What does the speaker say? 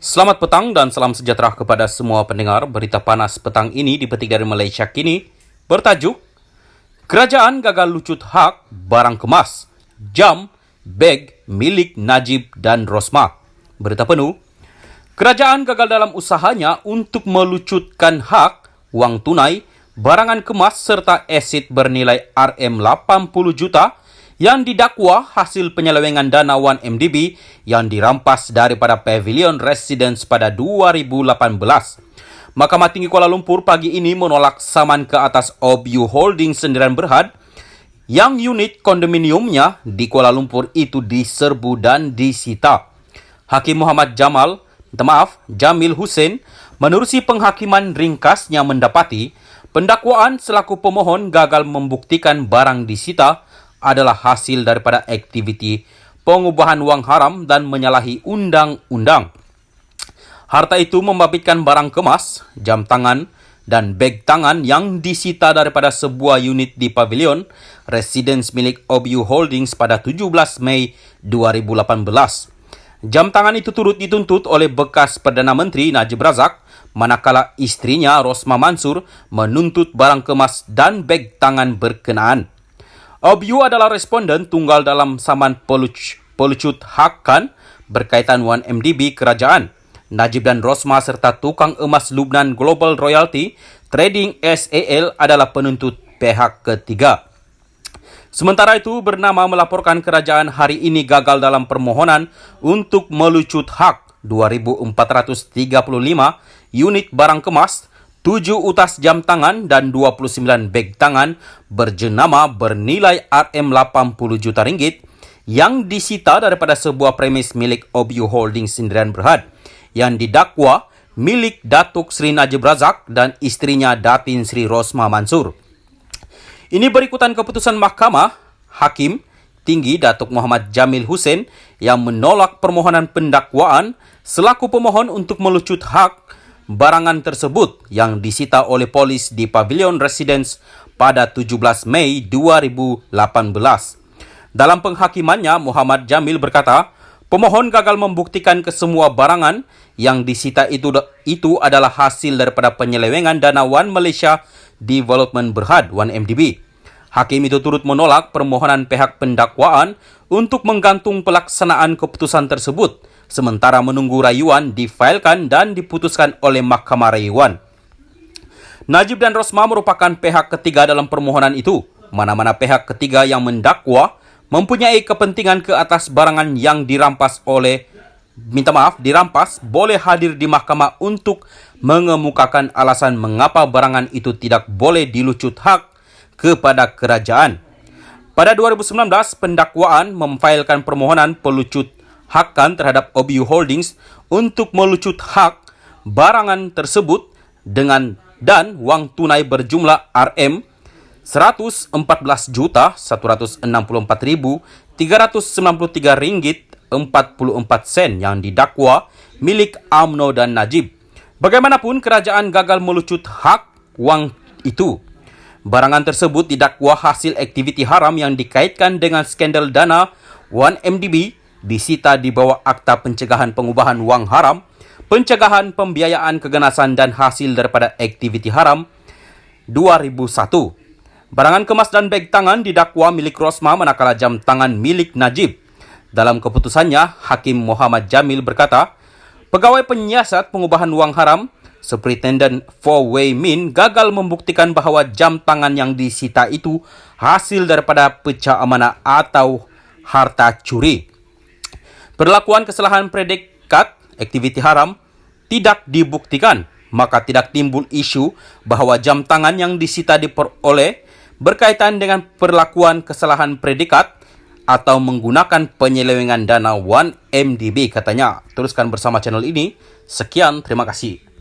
Selamat petang dan salam sejahtera kepada semua pendengar. Berita panas petang ini dipetik dari Malaysia Kini bertajuk Kerajaan gagal lucut hak barang kemas, jam, beg milik Najib dan Rosmah. Berita penuh, kerajaan gagal dalam usahanya untuk melucutkan hak, wang tunai, barangan kemas serta aset bernilai RM80 juta yang didakwa hasil penyelewengan dana 1MDB yang dirampas daripada Pavilion Residence pada 2018. Mahkamah Tinggi Kuala Lumpur pagi ini menolak saman ke atas OBU Holdings Sendirian Berhad yang unit kondominiumnya di Kuala Lumpur itu diserbu dan disita. Hakim Muhammad Jamil Hussein menerusi penghakiman ringkasnya mendapati pendakwaan selaku pemohon gagal membuktikan barang disita adalah hasil daripada aktiviti pengubahan wang haram dan menyalahi undang-undang. Harta itu membabitkan barang kemas, jam tangan dan beg tangan yang disita daripada sebuah unit di Pavilion Residence milik OBU Holdings pada 17 Mei 2018. Jam tangan itu turut dituntut oleh bekas Perdana Menteri Najib Razak, manakala istrinya Rosmah Mansur menuntut barang kemas dan beg tangan berkenaan. OBU adalah responden tunggal dalam saman pelucut hakan berkaitan 1MDB kerajaan. Najib dan Rosmah serta tukang emas Lubnan Global Royalty Trading SAL adalah penuntut pihak ketiga. Sementara itu, bernama melaporkan kerajaan hari ini gagal dalam permohonan untuk melucut hak 2,435 unit barang kemas, 7 utas jam tangan dan 29 beg tangan berjenama bernilai RM80 juta ringgit yang disita daripada sebuah premis milik OBU Holdings Sendirian Berhad yang didakwa milik Datuk Seri Najib Razak dan istrinya Datin Sri Rosmah Mansur. Ini berikutan keputusan Mahkamah Hakim Tinggi Datuk Muhammad Jamil Hussein yang menolak permohonan pendakwaan selaku pemohon untuk melucut hak barangan tersebut yang disita oleh polis di Pavilion Residence pada 17 Mei 2018. Dalam penghakimannya, Muhammad Jamil berkata, pemohon gagal membuktikan kesemua barangan yang disita itu adalah hasil daripada penyelewengan dana One Malaysia Development Berhad 1MDB. Hakim itu turut menolak permohonan pihak pendakwaan untuk menggantung pelaksanaan keputusan tersebut sementara menunggu rayuan difailkan dan diputuskan oleh Mahkamah Rayuan. Najib dan Rosmah merupakan pihak ketiga dalam permohonan itu. Mana-mana pihak ketiga yang mendakwa mempunyai kepentingan ke atas barangan yang dirampas boleh hadir di mahkamah untuk mengemukakan alasan mengapa barangan itu tidak boleh dilucut hak kepada kerajaan. Pada 2019, pendakwaan memfailkan permohonan pelucut hakan terhadap OBU Holdings untuk melucut hak barangan tersebut dan wang tunai berjumlah RM114,393 yang didakwa milik UMNO dan Najib. Bagaimanapun, kerajaan gagal melucut hak wang itu. Barangan tersebut didakwa hasil aktiviti haram yang dikaitkan dengan skandal dana 1MDB disita di bawah Akta Pencegahan Pengubahan Wang Haram, Pencegahan Pembiayaan Keganasan dan Hasil daripada Aktiviti Haram 2001. Barangan kemas dan beg tangan didakwa milik Rosmah manakala jam tangan milik Najib. Dalam keputusannya, Hakim Muhammad Jamil berkata, pegawai penyiasat pengubahan wang haram, Superintendent for Wei Min gagal membuktikan bahawa jam tangan yang disita itu hasil daripada pecah amanah atau harta curi. Perlakuan kesalahan predikat aktiviti haram tidak dibuktikan, maka tidak timbul isu bahawa jam tangan yang disita diperoleh berkaitan dengan perlakuan kesalahan predikat atau menggunakan penyelewengan dana 1MDB, katanya. Teruskan bersama channel ini. Sekian, terima kasih.